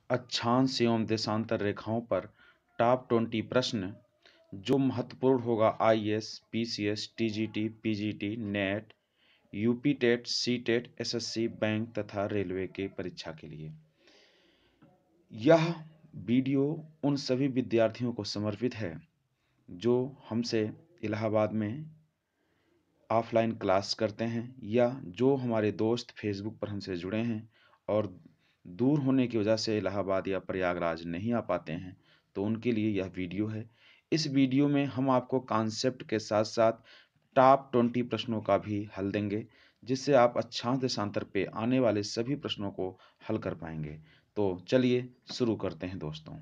अक्षांश एवं देशांतर रेखाओं पर टॉप 20 प्रश्न जो महत्वपूर्ण होगा IAS, PCS, TGT, PGT, NET, UP TET, C TET, SSC, bank तथा रेलवे के परीक्षा के लिए। यह वीडियो उन सभी विद्यार्थियों को समर्पित है जो हमसे इलाहाबाद में ऑफलाइन क्लास करते हैं या जो हमारे दोस्त फेसबुक पर हमसे जुड़े हैं और दूर होने की वजह से इलाहाबाद या प्रयागराज नहीं आ पाते हैं, तो उनके लिए यह वीडियो है। इस वीडियो में हम आपको कॉन्सेप्ट के साथ साथ टॉप 20 प्रश्नों का भी हल देंगे, जिससे आप अक्षांश देशांतर पे आने वाले सभी प्रश्नों को हल कर पाएंगे। तो चलिए शुरू करते हैं दोस्तों।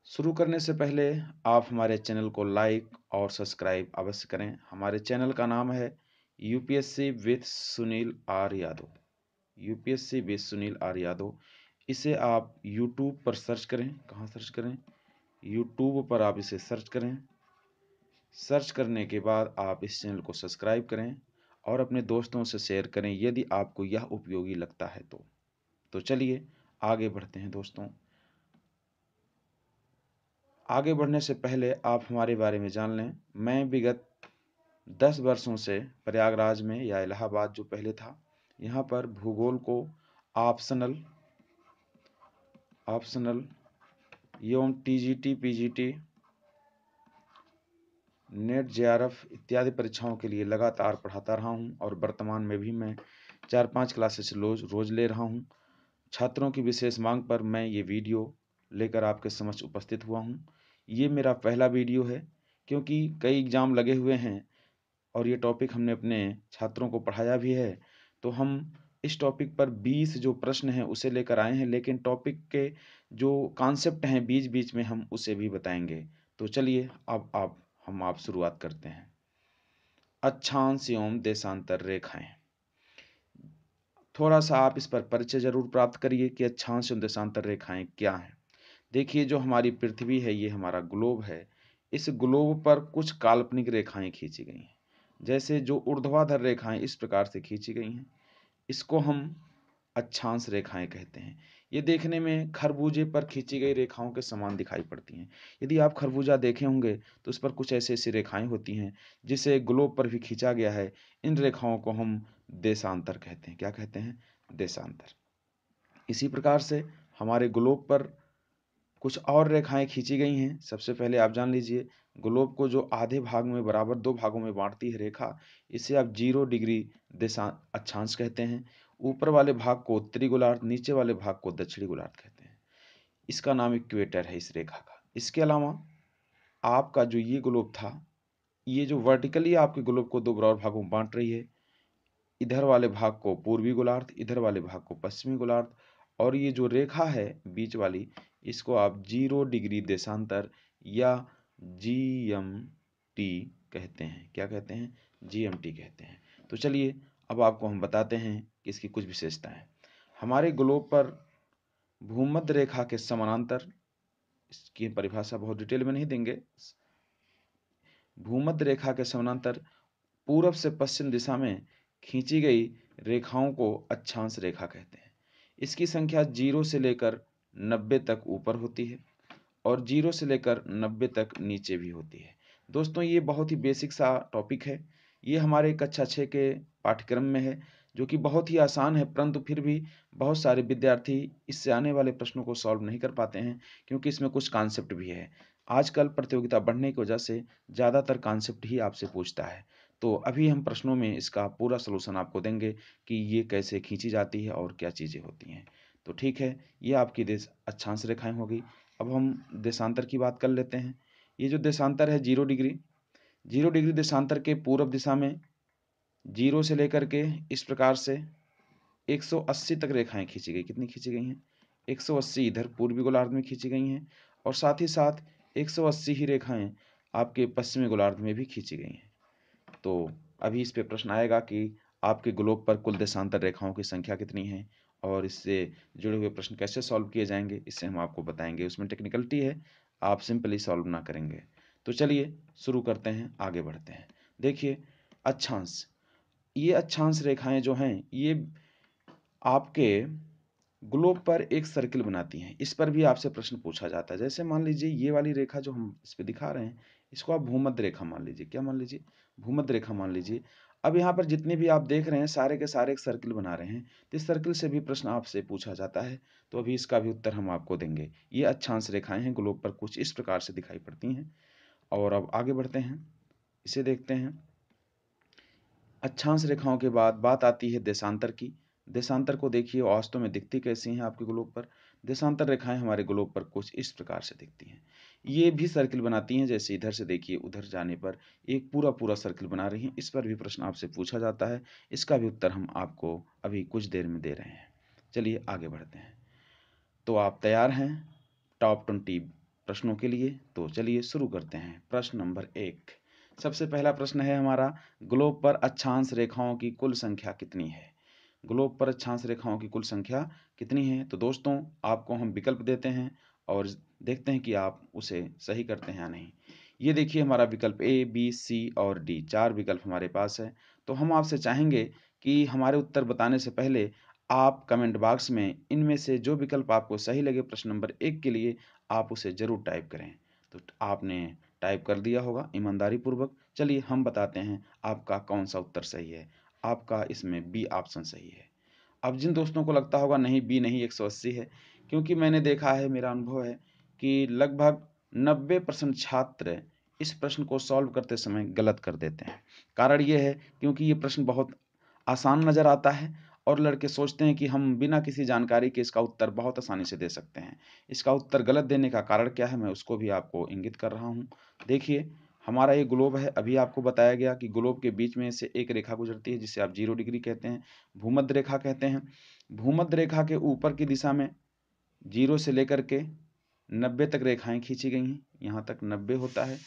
शुरू करने से पहले आप हमारे चैनल को लाइक और सब्सक्राइब अवश्य करें। हमारे चैनल का नाम है UPSC with Sunil R Yadav. UPSC with Sunil R Yadav. इसे आप यूट्यूब पर सर्च करें। कहाँ सर्च करें? यूट्यूब पर आप इसे सर्च करें। सर्च करने के बाद आप इस चैनल को सब्सक्राइब करें और अपने दोस्तों से शेयर करें यदि आपको यह उपयोगी लगता है तो चलिए आगे बढ़ते हैं दोस्तों। आगे बढ़ने से पहले आप हमारे बारे में जान लें। मैं विगत 10 वर्षों से प्रयागराज में या इलाहाबाद जो पहले था, यहाँ पर भूगोल को ऑप्शनल एवं टीजीटी, पीजीटी, नेट, जेआरएफ इत्यादि परीक्षाओं के लिए लगातार पढ़ाता रहा हूँ और वर्तमान में भी मैं 4-5 क्लासेस रोज ले रहा हूँ। छात्रों की विशेष मांग पर मैं ये वीडियो लेकर आपके समक्ष उपस्थित हुआ हूँ। ये मेरा पहला वीडियो है क्योंकि कई एग्ज़ाम लगे हुए हैं और ये टॉपिक हमने अपने छात्रों को पढ़ाया भी है, तो हम इस टॉपिक पर 20 जो प्रश्न हैं उसे लेकर आए हैं, लेकिन टॉपिक के जो कॉन्सेप्ट हैं बीच-बीच में हम उसे भी बताएंगे। तो चलिए अब हम शुरुआत करते हैं। अक्षांश एवं देशांतर रेखाएं। थोड़ा सा आप इस पर परिचय जरूर प्राप्त करिए कि अक्षांश एवं देशांतर रेखाएं क्या हैं। देखिए, जो हमारी पृथ्वी है, ये हमारा ग्लोब है। इस ग्लोब पर कुछ काल्पनिक रेखाएं खींची गई हैं। जैसे जो ऊर्ध्वाधर रेखाएं इस प्रकार से खींची गई हैं, इसको हम अक्षांश रेखाएं कहते हैं। ये देखने में खरबूजे पर खींची गई रेखाओं के समान दिखाई पड़ती हैं। यदि आप खरबूजा देखे होंगे तो उस पर कुछ ऐसी ऐसी रेखाएं होती हैं जिसे ग्लोब पर भी खींचा गया है। इन रेखाओं को हम देशांतर कहते हैं। क्या कहते हैं? देशांतर। इसी प्रकार से हमारे ग्लोब पर कुछ और रेखाएं खींची गई हैं। सबसे पहले आप जान लीजिए, ग्लोब को जो आधे भाग में बराबर 2 भागों में बांटती है रेखा, इसे आप 0 डिग्री देशा अक्षांश कहते हैं। ऊपर वाले भाग को उत्तरी गोलार्ध, नीचे वाले भाग को दक्षिणी गोलार्ध कहते हैं। इसका नाम इक्वेटर है इस रेखा का। इसके अलावा आपका जो ये ग्लोब था, ये जो वर्टिकली आपके ग्लोब को 2 बराबर भागों में बांट रही है, इधर वाले भाग को पूर्वी गोलार्ध, इधर वाले भाग को पश्चिमी गोलार्ध, और ये जो रेखा है बीच वाली, इसको आप 0 डिग्री देशांतर या जीएमटी कहते हैं। क्या कहते हैं? जीएमटी कहते हैं। तो चलिए अब आपको हम बताते हैं कि इसकी कुछ विशेषताएं। हमारे ग्लोब पर भूमध्य रेखा के समानांतर, इसकी परिभाषा बहुत डिटेल में नहीं देंगे, भूमध्य रेखा के समानांतर पूरब से पश्चिम दिशा में खींची गई रेखाओं को अक्षांश रेखा कहते हैं। इसकी संख्या 0 से लेकर 90 तक ऊपर होती है और 0 से लेकर 90 तक नीचे भी होती है। दोस्तों, ये बहुत ही बेसिक सा टॉपिक है। ये हमारे कक्षा 6 के पाठ्यक्रम में है, जो कि बहुत ही आसान है, परंतु फिर भी बहुत सारे विद्यार्थी इससे आने वाले प्रश्नों को सॉल्व नहीं कर पाते हैं क्योंकि इसमें कुछ कॉन्सेप्ट भी है। आजकल प्रतियोगिता बढ़ने की वजह से ज़्यादातर कॉन्सेप्ट ही आपसे पूछता है। तो अभी हम प्रश्नों में इसका पूरा सलूशन आपको देंगे कि ये कैसे खींची जाती है और क्या चीज़ें होती हैं। तो ठीक है, ये आपकी अक्षांश रेखाएं होगी। अब हम देशांतर की बात कर लेते हैं। ये जो देशांतर है 0 डिग्री, 0 डिग्री देशांतर के पूर्व दिशा में 0 से लेकर के इस प्रकार से 180 तक रेखाएं खींची गई। कितनी खींची गई हैं? 180 इधर पूर्वी गोलार्ध में खींची गई हैं और साथ ही साथ 180 ही रेखाएं आपके पश्चिमी गोलार्ध में भी खींची गई हैं। तो अभी इस पे प्रश्न आएगा कि आपके ग्लोब पर कुल देशांतर रेखाओं की संख्या कितनी है और इससे जुड़े हुए प्रश्न कैसे सॉल्व किए जाएंगे, इससे हम आपको बताएंगे। उसमें टेक्निकलिटी है, आप सिंपली सॉल्व ना करेंगे। तो चलिए शुरू करते हैं, आगे बढ़ते हैं। देखिए, अक्षांश ये अक्षांश रेखाएं जो हैं ये आपके ग्लोब पर एक सर्किल बनाती हैं। इस पर भी आपसे प्रश्न पूछा जाता है। जैसे मान लीजिए ये वाली रेखा जो हम इस पे दिखा रहे हैं, इसको आप भूमध्य रेखा मान लीजिए। क्या मान लीजिए? भूमध्य रेखा मान लीजिए। अब यहाँ पर जितने भी आप देख रहे हैं सारे के सारे एक सर्किल बना रहे हैं। तो इस सर्किल से भी प्रश्न आपसे पूछा जाता है, तो अभी इसका भी उत्तर हम आपको देंगे। ये अक्षांश रेखाएं हैं, ग्लोब पर कुछ इस प्रकार से दिखाई पड़ती हैं। और अब आगे बढ़ते हैं, इसे देखते हैं। अक्षांश रेखाओं के बाद बात आती है देशांतर की। देशांतर को देखिए वास्तव में दिखती कैसी हैं आपके ग्लोब पर। देशांतर रेखाएं हमारे ग्लोब पर कुछ इस प्रकार से दिखती हैं। ये भी सर्किल बनाती हैं, जैसे इधर से देखिए उधर जाने पर एक पूरा पूरा सर्किल बना रही हैं। इस पर भी प्रश्न आपसे पूछा जाता है। इसका भी उत्तर हम आपको अभी कुछ देर में दे रहे हैं। चलिए आगे बढ़ते हैं। तो आप तैयार हैं टॉप 20 प्रश्नों के लिए? तो चलिए शुरू करते हैं। प्रश्न नंबर 1, सबसे पहला प्रश्न है हमारा, ग्लोब पर अक्षांश रेखाओं की कुल संख्या कितनी है? ग्लोब पर अक्षांश रेखाओं की कुल संख्या कितनी है? तो दोस्तों आपको हम विकल्प देते हैं और देखते हैं कि आप उसे सही करते हैं या नहीं। ये देखिए हमारा विकल्प ए, बी, सी और डी, 4 विकल्प हमारे पास है। तो हम आपसे चाहेंगे कि हमारे उत्तर बताने से पहले आप कमेंट बॉक्स में इनमें से जो विकल्प आपको सही लगे प्रश्न नंबर 1 के लिए आप उसे ज़रूर टाइप करें। तो आपने टाइप कर दिया होगा ईमानदारी पूर्वक। चलिए हम बताते हैं आपका कौन सा उत्तर सही है। आपका इसमें बी ऑप्शन सही है। अब जिन दोस्तों को लगता होगा नहीं बी नहीं 180 है, क्योंकि मैंने देखा है, मेरा अनुभव है कि लगभग 90% छात्र इस प्रश्न को सॉल्व करते समय गलत कर देते हैं। कारण ये है क्योंकि ये प्रश्न बहुत आसान नज़र आता है और लड़के सोचते हैं कि हम बिना किसी जानकारी के इसका उत्तर बहुत आसानी से दे सकते हैं। इसका उत्तर गलत देने का कारण क्या है मैं उसको भी आपको इंगित कर रहा हूँ। देखिए हमारा ये ग्लोब है, अभी आपको बताया गया कि ग्लोब के बीच में से एक रेखा गुजरती है जिसे आप 0 डिग्री कहते हैं, भूमध्य रेखा कहते हैं। भूमध्य रेखा के ऊपर की दिशा में 0 से लेकर के 90 तक रेखाएं खींची गई हैं, यहाँ तक 90 होता है।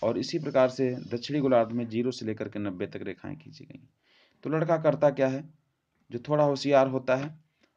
और इसी प्रकार से दक्षिणी गोलार्ध में 0 से लेकर के 90 तक रेखाएं खींची गई। तो लड़का करता क्या है, जो थोड़ा होशियार होता है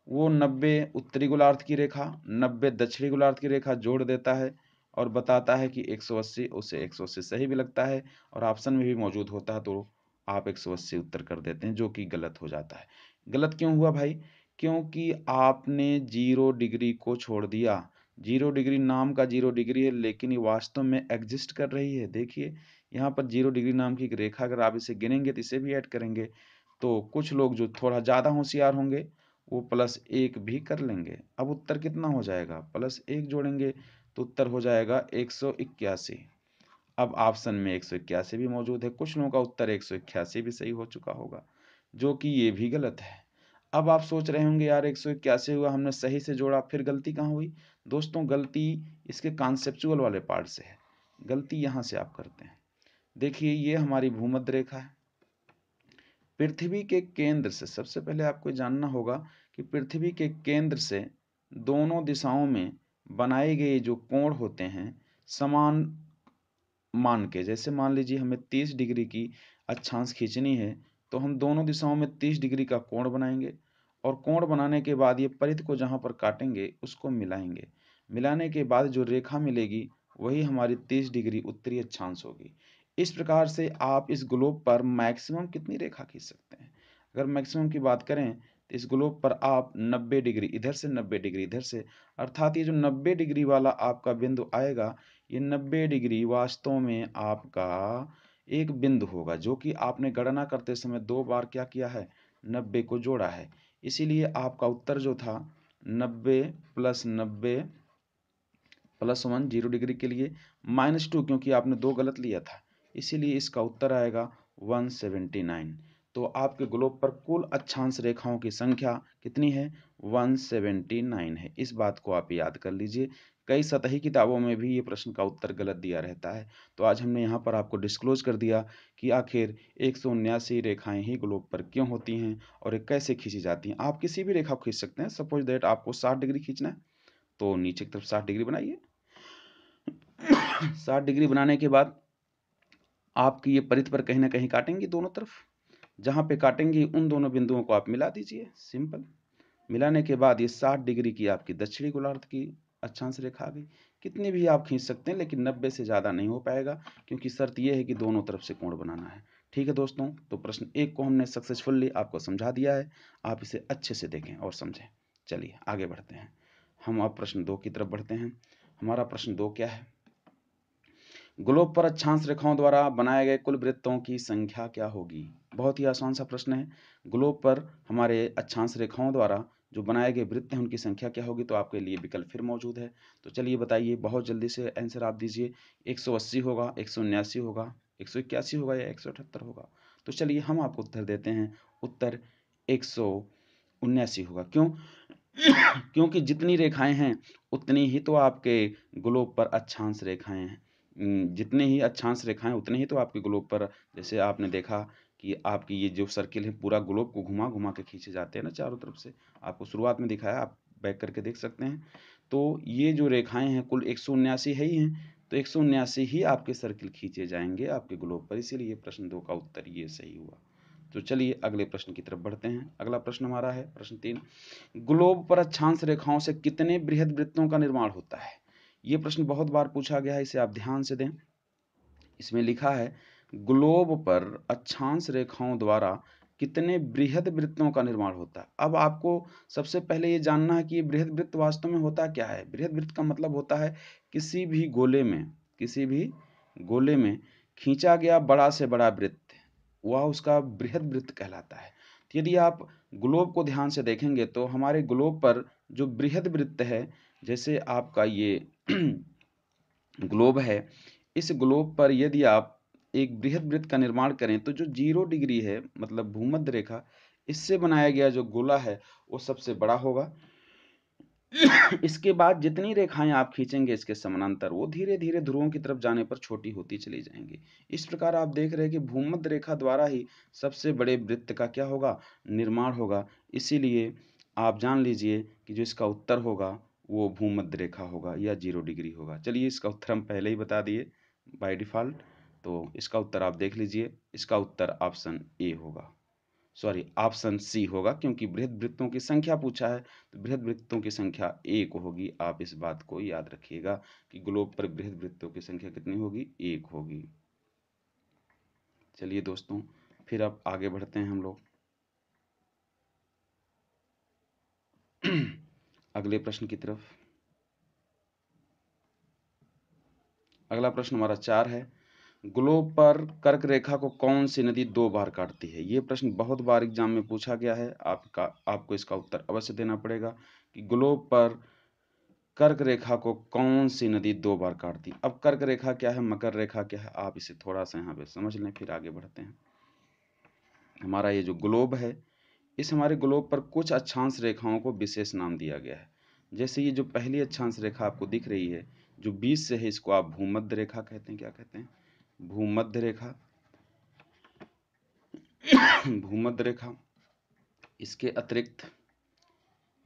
वो 90 उत्तरी गोलार्ध की रेखा 90 दक्षिणी गोलार्ध की रेखा जोड़ देता है और बताता है कि 180, उसे 180 सही भी लगता है और ऑप्शन में भी मौजूद होता है, तो आप 180 उत्तर कर देते हैं, जो कि गलत हो जाता है। गलत क्यों हुआ भाई? क्योंकि आपने 0 डिग्री को छोड़ दिया। 0 डिग्री नाम का 0 डिग्री है, लेकिन ये वास्तव में एग्जिस्ट कर रही है। देखिए यहाँ पर 0 डिग्री नाम की एक रेखा, अगर आप इसे गिनेंगे तो इसे भी ऐड करेंगे, तो कुछ लोग जो थोड़ा ज़्यादा होशियार होंगे वो +1 भी कर लेंगे। अब उत्तर कितना हो जाएगा? +1 जोड़ेंगे तो उत्तर हो जाएगा 181। अब ऑप्शन में 181 भी मौजूद है। कुछ लोगों का उत्तर 181 भी सही हो चुका होगा, जो कि ये भी गलत है। अब आप सोच रहे होंगे यार 181 हुआ, हमने सही से जोड़ा, फिर गलती कहाँ हुई? दोस्तों गलती इसके कॉन्सेप्चुअल वाले पार्ट से है। गलती यहाँ से आप करते हैं। देखिए ये हमारी भूमध्य रेखा है। पृथ्वी के केंद्र से, सबसे पहले आपको जानना होगा कि पृथ्वी के केंद्र से दोनों दिशाओं में बनाए गए जो कोण होते हैं समान मान के, जैसे मान लीजिए हमें 30 डिग्री की अक्षांश खींचनी है तो हम दोनों दिशाओं में 30 डिग्री का कोण बनाएंगे और कोण बनाने के बाद ये परिध को जहाँ पर काटेंगे उसको मिलाएंगे। मिलाने के बाद जो रेखा मिलेगी वही हमारी 30 डिग्री उत्तरी अक्षांश होगी। इस प्रकार से आप इस ग्लोब पर मैक्सिमम कितनी रेखा खींच सकते हैं? अगर मैक्सिमम की बात करें तो इस ग्लोब पर आप 90 डिग्री इधर से 90 डिग्री इधर से, अर्थात ये जो 90 डिग्री वाला आपका बिंदु आएगा, ये 90 डिग्री वास्तव में आपका एक बिंदु होगा, जो कि आपने गणना करते समय 2 बार क्या किया है, 90 को जोड़ा है। इसीलिए आपका उत्तर जो था 90 + 90 +1 0 डिग्री के लिए -2, क्योंकि आपने 2 गलत लिया था, इसीलिए इसका उत्तर आएगा 179। तो आपके ग्लोब पर कुल अक्षांश रेखाओं की संख्या कितनी है? 179 है। इस बात को आप याद कर लीजिए। कई सतही किताबों में भी ये प्रश्न का उत्तर गलत दिया रहता है। तो आज हमने यहाँ पर आपको डिस्क्लोज कर दिया कि आखिर 179 रेखाएं ही ग्लोब पर क्यों होती हैं और ये कैसे खींची जाती हैं। आप किसी भी रेखा को खींच सकते हैं। सपोज दैट आपको 60 डिग्री खींचना है तो नीचे की तरफ 60 डिग्री बनाइए। 60 डिग्री बनाने के बाद आपकी ये परिध पर कहीं ना कहीं काटेंगे दोनों तरफ, जहाँ पे काटेंगे उन दोनों बिंदुओं को आप मिला दीजिए, सिंपल। मिलाने के बाद ये 60 डिग्री की आपकी दक्षिणी गोलार्ध की अक्षांश रेखा आ गई। कितनी भी आप खींच सकते हैं, लेकिन 90 से ज़्यादा नहीं हो पाएगा, क्योंकि शर्त यह है कि दोनों तरफ से कोण बनाना है। ठीक है दोस्तों, तो प्रश्न 1 को हमने सक्सेसफुली आपको समझा दिया है। आप इसे अच्छे से देखें और समझें। चलिए आगे बढ़ते हैं। हम अब प्रश्न 2 की तरफ बढ़ते हैं। हमारा प्रश्न 2 क्या है? ग्लोब पर अक्षांश रेखाओं द्वारा बनाए गए कुल वृत्तों की संख्या क्या होगी? बहुत ही आसान सा प्रश्न है। ग्लोब पर हमारे अक्षांश रेखाओं द्वारा जो बनाए गए वृत्त हैं उनकी संख्या क्या होगी? तो आपके लिए विकल्प फिर मौजूद है। तो चलिए बताइए, बहुत जल्दी से आंसर आप दीजिए। 180 होगा, 179 होगा, 181 होगा या 178 होगा? तो चलिए हम आपको उत्तर देते हैं। उत्तर 179 होगा। क्यों? क्योंकि जितनी रेखाएं हैं उतनी ही तो आपके ग्लोब पर अक्षांश रेखाएं हैं। जितने ही अक्षांश रेखाएं उतने ही तो आपके ग्लोब पर, जैसे आपने देखा कि आपकी ये जो सर्किल है पूरा ग्लोब को घुमा घुमा के खींचे जाते हैं ना चारों तरफ से। आपको शुरुआत में दिखाया, आप बैक करके देख सकते हैं। तो ये जो रेखाएं हैं कुल 179 है ही हैं। तो 179 ही आपके सर्किल खींचे जाएंगे आपके ग्लोब पर, इसीलिए प्रश्न 2 का उत्तर ये सही हुआ। तो चलिए अगले प्रश्न की तरफ बढ़ते हैं। अगला प्रश्न हमारा है प्रश्न 3। ग्लोब पर अक्षांश रेखाओं से कितने बृहद वृत्तों का निर्माण होता है? ये प्रश्न बहुत बार पूछा गया है, इसे आप ध्यान से दें। इसमें लिखा है ग्लोब पर अक्षांश रेखाओं द्वारा कितने बृहद वृत्तों का निर्माण होता है। अब आपको सबसे पहले ये जानना है कि ये बृहद वृत्त वास्तव में होता क्या है। बृहद वृत्त का मतलब होता है किसी भी गोले में खींचा गया बड़ा से बड़ा वृत्त, वह उसका बृहद वृत्त कहलाता है। तो यदि आप ग्लोब को ध्यान से देखेंगे तो हमारे ग्लोब पर जो बृहद वृत्त है, जैसे आपका ये ग्लोब है, इस ग्लोब पर यदि आप एक बृहद वृत्त का निर्माण करें तो जो 0 डिग्री है, मतलब भूमध्य रेखा, इससे बनाया गया जो गोला है वो सबसे बड़ा होगा। इसके बाद जितनी रेखाएं आप खींचेंगे इसके समानांतर, वो धीरे धीरे ध्रुवों की तरफ जाने पर छोटी होती चली जाएंगी। इस प्रकार आप देख रहे हैं कि भूमध्य रेखा द्वारा ही सबसे बड़े वृत्त का क्या होगा? निर्माण होगा। इसीलिए आप जान लीजिए कि जो इसका उत्तर होगा वो भूमध्य रेखा होगा या 0 डिग्री होगा। चलिए इसका उत्तर हम पहले ही बता दिए बाय डिफ़ॉल्ट। तो इसका उत्तर आप देख लीजिए, इसका उत्तर ऑप्शन ए होगा, सॉरी ऑप्शन सी होगा, क्योंकि बृहद वृत्तों की संख्या पूछा है तो बृहद वृत्तों की संख्या 1 होगी। आप इस बात को याद रखिएगा कि ग्लोब पर बृहद वृत्तों की संख्या कितनी होगी? 1 होगी। चलिए दोस्तों, फिर अब आगे बढ़ते हैं हम लोग अगले प्रश्न की तरफ। अगला प्रश्न हमारा 4 है। ग्लोब पर कर्क रेखा को कौन सी नदी 2 बार काटती है? ये प्रश्न बहुत बार एग्जाम में पूछा गया है। आपको इसका उत्तर अवश्य देना पड़ेगा कि ग्लोब पर कर्क रेखा को कौन सी नदी 2 बार काटती? अब कर्क रेखा क्या है, मकर रेखा क्या है, आप इसे थोड़ा सा यहाँ पे समझ लें, फिर आगे बढ़ते हैं। हमारा ये जो ग्लोब है, इस हमारे ग्लोब पर कुछ अक्षांश रेखाओं को विशेष नाम दिया गया है। जैसे ये जो पहली अक्षांश रेखा आपको दिख रही है जो 20 से है, इसको आप भूमध्य रेखा कहते हैं। क्या कहते हैं? भूमध्य रेखा। भूमध्य रेखा। इसके अतिरिक्त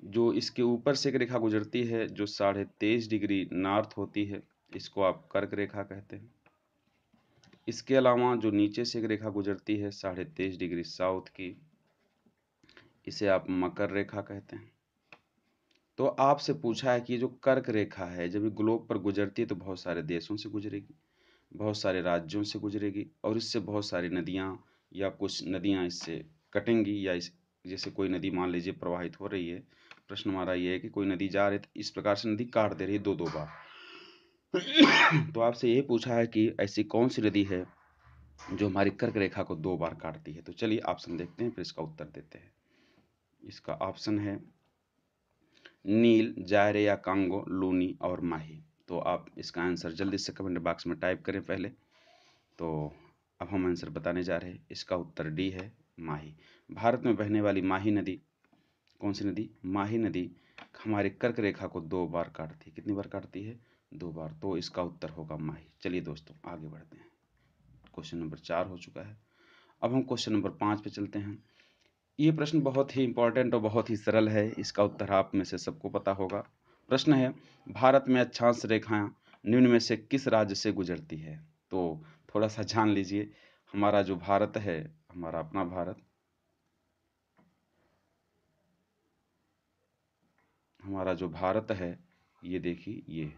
जो इसके ऊपर से एक रेखा गुजरती है जो 23.5 डिग्री नॉर्थ होती है, इसको आप कर्क रेखा कहते हैं। इसके अलावा जो नीचे से एक रेखा गुजरती है 23.5 डिग्री साउथ की, इसे आप मकर रेखा कहते हैं। तो आपसे पूछा है कि ये जो कर्क रेखा है जब ये ग्लोब पर गुजरती है तो बहुत सारे देशों से गुजरेगी, बहुत सारे राज्यों से गुजरेगी, और इससे बहुत सारी नदियाँ या कुछ नदियाँ इससे कटेंगी, या जैसे कोई नदी मान लीजिए प्रवाहित हो रही है। प्रश्न हमारा ये है कि कोई नदी जा रही है, इस प्रकार से नदी काट दे रही है 2-2 बार। तो आपसे ये पूछा है कि ऐसी कौन सी नदी है जो हमारी कर्क रेखा को 2 बार काटती है? तो चलिए ऑप्शन देखते हैं, फिर इसका उत्तर देते हैं। इसका ऑप्शन है नील, जायरे या कांगो, लूनी और माही। तो आप इसका आंसर जल्दी से कमेंट बॉक्स में टाइप करें पहले। तो अब हम आंसर बताने जा रहे हैं। इसका उत्तर डी है, माही। भारत में बहने वाली माही नदी, कौन सी नदी? माही नदी हमारे कर्क रेखा को 2 बार काटती है। कितनी बार काटती है? 2 बार। तो इसका उत्तर होगा माही। चलिए दोस्तों आगे बढ़ते हैं। क्वेश्चन नंबर 4 हो चुका है। अब हम क्वेश्चन नंबर 5 पे चलते हैं। ये प्रश्न बहुत ही इंपॉर्टेंट और बहुत ही सरल है। इसका उत्तर आप में से सबको पता होगा। प्रश्न है, भारत में अक्षांश रेखाएं निम्न में से किस राज्य से गुजरती है? तो थोड़ा सा जान लीजिए। हमारा जो भारत है, हमारा अपना भारत, हमारा जो भारत है, ये देखिए ये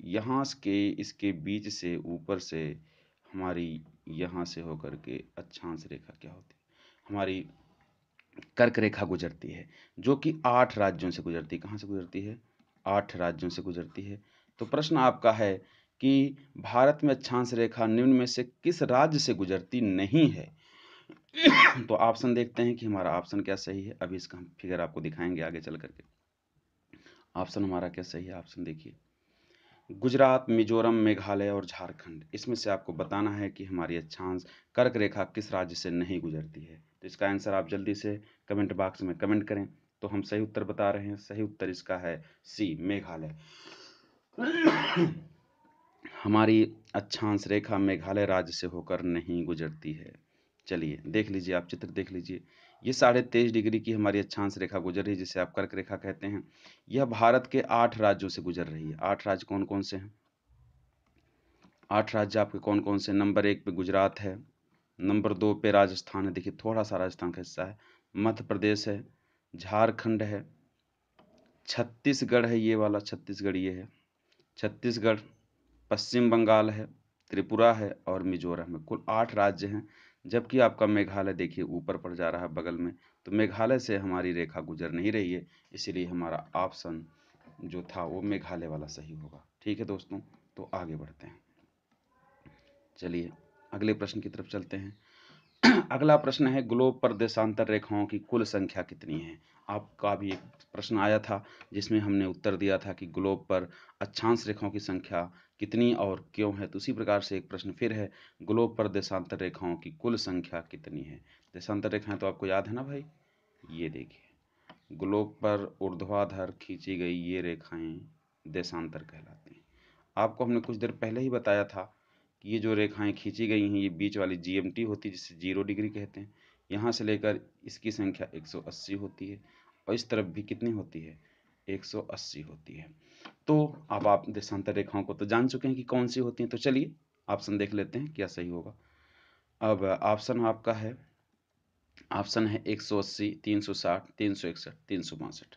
यहाँ के इसके बीच से ऊपर से हमारी यहाँ से होकर के अक्षांश रेखा क्या होती है, हमारी कर्क रेखा गुजरती है, जो कि 8 राज्यों से गुजरती है। कहाँ से गुजरती है? 8 राज्यों से गुजरती है। तो प्रश्न आपका है कि भारत में अक्षांश रेखा निम्न में से किस राज्य से गुजरती नहीं है? तो ऑप्शन देखते हैं कि हमारा ऑप्शन क्या सही है। अभी इसका हम फिगर आपको दिखाएंगे आगे चल करके। ऑप्शन हमारा क्या सही है, ऑप्शन देखिए, गुजरात, मिजोरम, मेघालय और झारखंड। इसमें से आपको बताना है कि हमारी अक्षांश कर्क रेखा किस राज्य से नहीं गुजरती है। तो इसका आंसर आप जल्दी से कमेंट बॉक्स में कमेंट करें। तो हम सही उत्तर बता रहे हैं, सही उत्तर इसका है सी, मेघालय। हमारी अक्षांश रेखा मेघालय राज्य से होकर नहीं गुजरती है। चलिए देख लीजिए, आप चित्र देख लीजिए, ये 23.5 डिग्री की हमारी अक्षांश रेखा गुजर रही है, जिसे आप कर्क रेखा कहते हैं। यह भारत के 8 राज्यों से गुजर रही है। 8 राज्य कौन कौन से हैं? 8 राज्य आपके कौन कौन से? नंबर 1 पे गुजरात है, नंबर 2 पे राजस्थान है, देखिए थोड़ा सा राजस्थान का हिस्सा है, मध्य प्रदेश है, झारखंड है, छत्तीसगढ़ है, ये वाला छत्तीसगढ़ ये है, छत्तीसगढ़, पश्चिम बंगाल है, त्रिपुरा है और मिजोरम है। कुल 8 राज्य हैं। जबकि आपका मेघालय देखिए ऊपर पड़ जा रहा है बगल में, तो मेघालय से हमारी रेखा गुजर नहीं रही है, इसीलिए हमारा ऑप्शन जो था वो मेघालय वाला सही होगा। ठीक है दोस्तों, तो आगे बढ़ते हैं। चलिए अगले प्रश्न की तरफ चलते हैं। अगला प्रश्न है, ग्लोब पर देशांतर रेखाओं की कुल संख्या कितनी है? आपका भी एक प्रश्न आया था जिसमें हमने उत्तर दिया था कि ग्लोब पर अक्षांश रेखाओं की संख्या कितनी और क्यों है। तो उसी प्रकार से एक प्रश्न फिर है, ग्लोब पर देशांतर रेखाओं की कुल संख्या कितनी है? देशांतर रेखाएं तो आपको याद है ना भाई, ये देखिए, ग्लोब पर ऊर्ध्वाधर खींची गई ये रेखाएं देशांतर कहलाती हैं। आपको हमने कुछ देर पहले ही बताया था कि ये जो रेखाएं खींची गई हैं, ये बीच वाली जीएमटी होती है, जिसे 0 डिग्री कहते हैं। यहाँ से लेकर इसकी संख्या 180 होती है और इस तरफ भी कितनी होती है? 180 होती है। तो अब आप देशांतर रेखाओं को तो जान चुके हैं कि कौन सी होती हैं। तो चलिए ऑप्शन देख लेते हैं क्या सही होगा। अब ऑप्शन आपका है, ऑप्शन है 180, 360, 361, 362।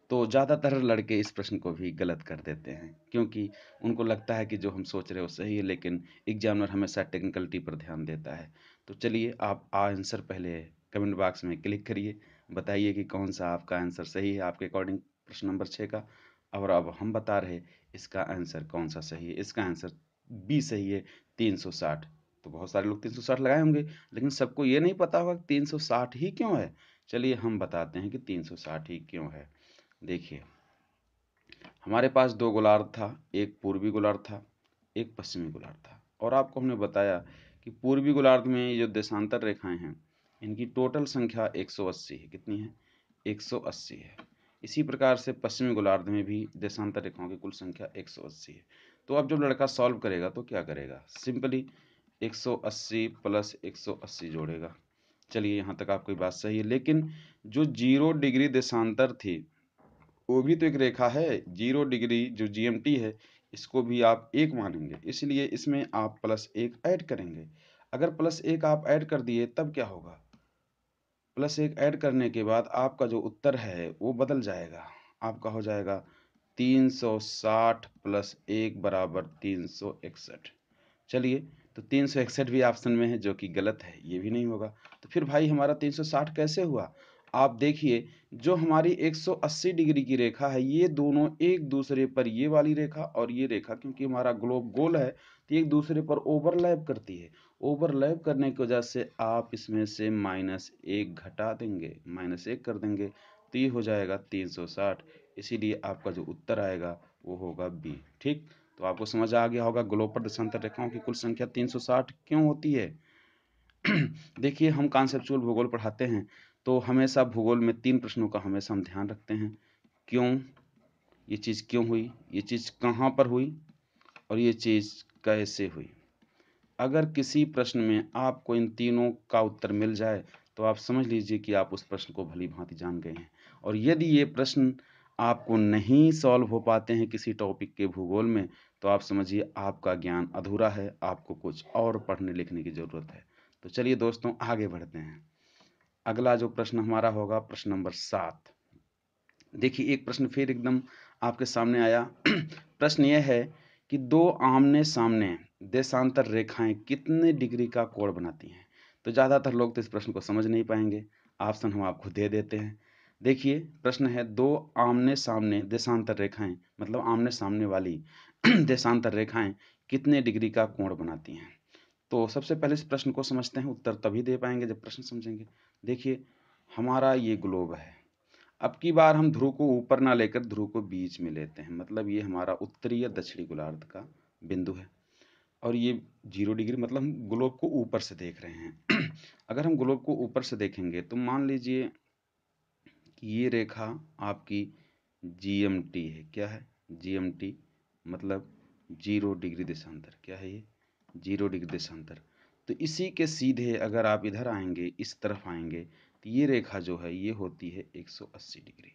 तो ज़्यादातर लड़के इस प्रश्न को भी गलत कर देते हैं, क्योंकि उनको लगता है कि जो हम सोच रहे हो सही है, लेकिन एग्जामिनर हमेशा टेक्निकलिटी पर ध्यान देता है। तो चलिए आप आंसर पहले कमेंट बॉक्स में क्लिक करिए, बताइए कि कौन सा आपका आंसर सही है आपके अकॉर्डिंग प्रश्न नंबर 6 का। और अब हम बता रहे इसका आंसर कौन सा सही है। इसका आंसर बी सही है, 360। तो बहुत सारे लोग 360 लगाए होंगे, लेकिन सबको ये नहीं पता होगा कि 360 ही क्यों है। चलिए हम बताते हैं कि 360 ही क्यों है। देखिए, हमारे पास 2 गोलार्ध था, एक पूर्वी गोलार्ध था, एक पश्चिमी गोलार्ध था। और आपको हमने बताया कि पूर्वी गोलार्ध में ये जो देशांतर रेखाएं हैं, इनकी टोटल संख्या 180 है। कितनी है? 180 है। इसी प्रकार से पश्चिमी गोलार्ध में भी देशांतर रेखाओं की कुल संख्या 180 है। तो अब जब लड़का सॉल्व करेगा तो क्या करेगा? सिंपली 180 प्लस 180 जोड़ेगा। चलिए यहाँ तक आपकी बात सही है, लेकिन जो 0 डिग्री देशांतर थी वो भी तो एक रेखा है। 0 डिग्री जो जीएमटी है, इसको भी आप 1 मानेंगे, इसलिए इसमें आप +1 ऐड करेंगे। अगर +1 आप ऐड कर दिए तब क्या होगा? +1 ऐड करने के बाद आपका जो उत्तर है वो बदल जाएगा। आपका हो जाएगा 360 + 1 = 361। चलिए, तो 361 भी ऑप्शन में है, जो कि गलत है, ये भी नहीं होगा। तो फिर भाई हमारा 360 कैसे हुआ? आप देखिए, जो हमारी 180 डिग्री की रेखा है, ये दोनों एक दूसरे पर, ये वाली रेखा और ये रेखा, क्योंकि हमारा ग्लोब गोल है, तो एक दूसरे पर ओवरलैप करती है। ओवरलैप करने की वजह से आप इसमें से -1 घटा देंगे, -1 कर देंगे, तो ये हो जाएगा 360। इसीलिए आपका जो उत्तर आएगा वो होगा बी। ठीक, तो आपको समझ आ गया होगा ग्लोब पर देशांतर रेखाओं की कुल संख्या 360 क्यों होती है। देखिए, हम कॉन्सेप्चुअल भूगोल पढ़ाते हैं, तो हमेशा भूगोल में 3 प्रश्नों का हमेशा हम ध्यान रखते हैं। क्यों, ये चीज़ क्यों हुई, ये चीज़ कहाँ पर हुई और ये चीज़ कैसे हुई। अगर किसी प्रश्न में आपको इन तीनों का उत्तर मिल जाए तो आप समझ लीजिए कि आप उस प्रश्न को भली भांति जान गए हैं। और यदि ये प्रश्न आपको नहीं सॉल्व हो पाते हैं किसी टॉपिक के भूगोल में, तो आप समझिए आपका ज्ञान अधूरा है, आपको कुछ और पढ़ने लिखने की ज़रूरत है। तो चलिए दोस्तों आगे बढ़ते हैं। अगला जो प्रश्न हमारा होगा प्रश्न नंबर 7। देखिए, एक प्रश्न फिर एकदम आपके सामने आया। प्रश्न यह है कि 2 आमने सामने देशांतर रेखाएं कितने डिग्री का कोण बनाती हैं? तो ज़्यादातर लोग तो इस प्रश्न को समझ नहीं पाएंगे। ऑप्शन हम आपको दे देते हैं। देखिए, प्रश्न है, दो आमने सामने देशांतर रेखाएं, मतलब आमने सामने वाली देशांतर रेखाएं कितने डिग्री का कोण बनाती हैं? तो सबसे पहले इस प्रश्न को समझते हैं। उत्तर तभी दे पाएंगे जब प्रश्न समझेंगे। देखिए, हमारा ये ग्लोब है। अब की बार हम ध्रुव को ऊपर ना लेकर ध्रुव को बीच में लेते हैं, मतलब ये हमारा उत्तरी या दक्षिणी गोलार्ध का बिंदु है। और ये 0 डिग्री, मतलब हम ग्लोब को ऊपर से देख रहे हैं। अगर हम ग्लोब को ऊपर से देखेंगे तो मान लीजिए कि ये रेखा आपकी GMT है। क्या है GMT? मतलब 0 डिग्री देशांतर। क्या है ये? 0 डिग्री देशांतर। तो इसी के सीधे अगर आप इधर आएंगे, इस तरफ आएंगे, तो ये रेखा जो है ये होती है 180 डिग्री।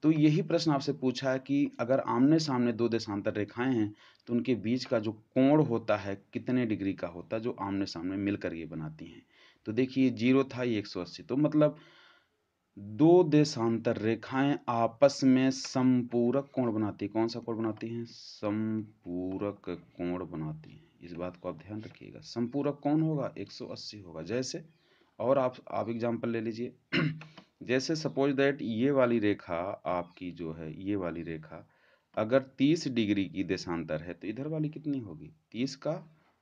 तो यही प्रश्न आपसे पूछा है कि अगर आमने सामने दो देशांतर रेखाएं हैं तो उनके बीच का जो कोण होता है कितने डिग्री का होता है, जो आमने सामने मिलकर ये बनाती हैं। तो देखिए 0 था, ये 180, तो मतलब दो देशांतर रेखाएं आपस में समपूरक कोण बनाती है। कौन सा कोण बनाती हैं? समपूरक कोण बनाती हैं। इस बात को आप ध्यान रखिएगा। समपूरक कौन होगा? 180 होगा। जैसे, और आप एग्जांपल ले लीजिए। जैसे सपोज दैट ये वाली रेखा आपकी जो है, ये वाली रेखा अगर 30 डिग्री की देशांतर है तो इधर वाली कितनी होगी? 30 का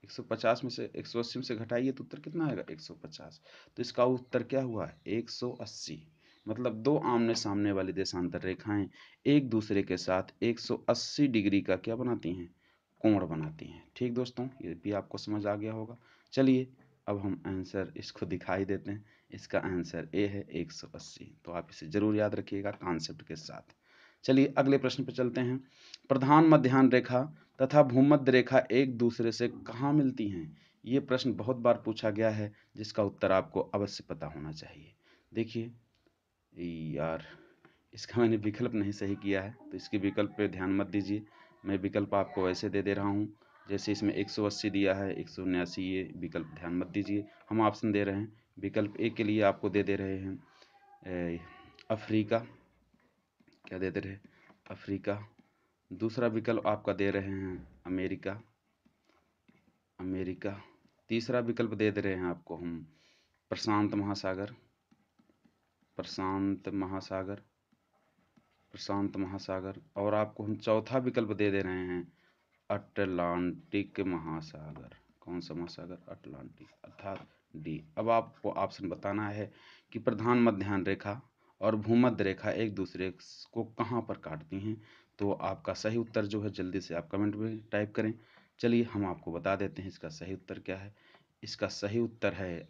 150 में से 180 में से घटाइए तो उत्तर कितना आएगा? 150। तो इसका उत्तर क्या हुआ? 180। मतलब दो आमने सामने वाली देशांतर रेखाएं एक दूसरे के साथ 180 डिग्री का क्या बनाती हैं? कोण बनाती हैं। ठीक दोस्तों, ये भी आपको समझ आ गया होगा। चलिए अब हम आंसर इसको दिखाई देते हैं। इसका आंसर ए है 180। तो आप इसे जरूर याद रखिएगा कॉन्सेप्ट के साथ। चलिए अगले प्रश्न पर चलते हैं। प्रधान मध्याह्न रेखा तथा भूमध्य रेखा एक दूसरे से कहाँ मिलती हैं? ये प्रश्न बहुत बार पूछा गया है, जिसका उत्तर आपको अवश्य पता होना चाहिए। देखिए यार, इसका मैंने विकल्प नहीं सही किया है, तो इसके विकल्प पे ध्यान मत दीजिए। मैं विकल्प आपको वैसे दे दे रहा हूँ जैसे इसमें 180 दिया है, 179, ये विकल्प ध्यान मत दीजिए। हम ऑप्शन दे रहे हैं। विकल्प ए के लिए आपको दे दे रहे हैं अफ्रीका। क्या दे दे रहे? अफ्रीका। दूसरा विकल्प आपका दे रहे हैं अमेरिका। अमेरिका। तीसरा विकल्प दे दे रहे हैं आपको हम प्रशांत महासागर। प्रशांत महासागर। प्रशांत महासागर। और आपको हम चौथा विकल्प दे दे रहे हैं अटलांटिक महासागर। कौन सा महासागर? अटलांटिक, अर्थात डी। अब आपको ऑप्शन बताना है कि प्रधान मध्याह्न रेखा और भूमध्य रेखा एक दूसरे को कहाँ पर काटती हैं। तो आपका सही उत्तर जो है जल्दी से आप कमेंट में टाइप करें। चलिए हम आपको बता देते हैं इसका सही उत्तर क्या है। इसका सही उत्तर है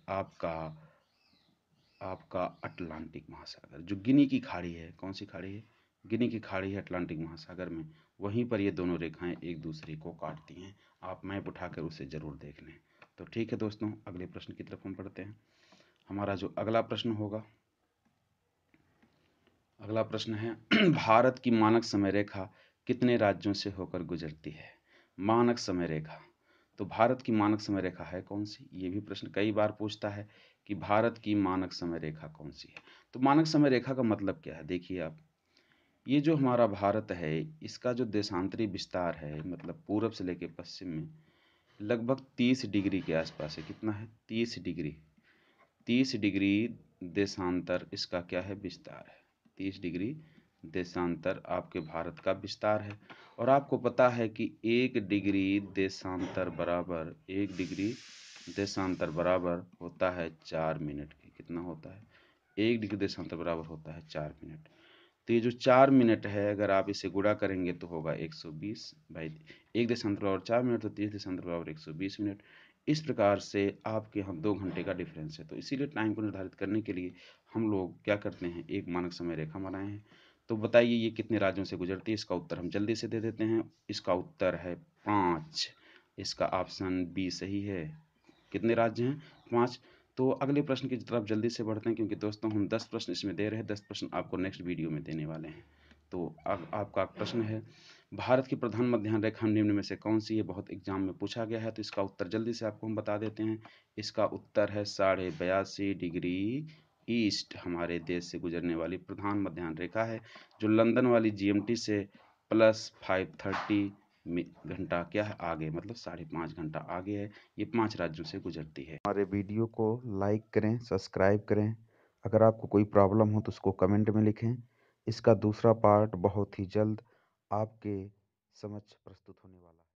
आपका अटलांटिक महासागर, जो गिनी की खाड़ी है। कौन सी खाड़ी है? गिनी की खाड़ी है अटलांटिक महासागर में। वहीं पर ये दोनों रेखाएं एक दूसरे को काटती हैं। आप मैप उठाकर उसे जरूर देख लें। तो ठीक है दोस्तों, अगले प्रश्न की तरफ हम बढ़ते हैं। हमारा जो अगला प्रश्न होगा, अगला प्रश्न है भारत की मानक समय रेखा कितने राज्यों से होकर गुजरती है? मानक समय रेखा। तो भारत की मानक समय रेखा है कौन सी? ये भी प्रश्न कई बार पूछता है कि भारत की मानक समय रेखा कौन सी है। तो मानक समय रेखा का मतलब क्या है? देखिए आप, ये जो हमारा भारत है इसका जो देशांतरी विस्तार है, मतलब पूरब से लेकर पश्चिम में लगभग 30 डिग्री के आसपास है। कितना है? 30 डिग्री। 30 डिग्री देशांतर इसका क्या है? विस्तार है। 30 डिग्री देशांतर आपके भारत का विस्तार है। और आपको पता है कि 1 डिग्री देशांतर बराबर 1 डिग्री देशांतर बराबर होता है 4 मिनट के। कितना होता है? 1 डिग्री देशांतर बराबर होता है 4 मिनट। तो ये जो 4 मिनट है, अगर आप इसे गुणा करेंगे तो होगा 120 भाई 1 देशांतर बराबर 4 मिनट, तो 30 देशांतर बराबर 120 मिनट। इस प्रकार से आपके यहाँ 2 घंटे का डिफरेंस है। तो इसीलिए टाइम को निर्धारित करने के लिए हम लोग क्या करते हैं? एक मानक समय रेखा बनाए हैं। तो बताइए ये कितने राज्यों से गुजरती है? इसका उत्तर हम जल्दी से दे देते हैं। इसका उत्तर है 5। इसका ऑप्शन बी सही है। कितने राज्य हैं? 5। तो अगले प्रश्न की तरफ जल्दी से बढ़ते हैं, क्योंकि दोस्तों हम 10 प्रश्न इसमें दे रहे हैं। 10 प्रश्न आपको नेक्स्ट वीडियो में देने वाले हैं। तो अब आपका प्रश्न है, भारत की प्रधान मध्याह्न रेखा निम्न में से कौन सी है? बहुत एग्जाम में पूछा गया है, तो इसका उत्तर जल्दी से आपको हम बता देते हैं। इसका उत्तर है 82.5 डिग्री ईस्ट हमारे देश से गुजरने वाली प्रधान मध्याह्न रेखा है, जो लंदन वाली GMT से +530 घंटा क्या है आगे, मतलब 5.5 घंटा आगे है। ये 5 राज्यों से गुजरती है। हमारे वीडियो को लाइक करें, सब्सक्राइब करें। अगर आपको कोई प्रॉब्लम हो तो उसको कमेंट में लिखें। इसका दूसरा पार्ट बहुत ही जल्द आपके समक्ष प्रस्तुत होने वाला है।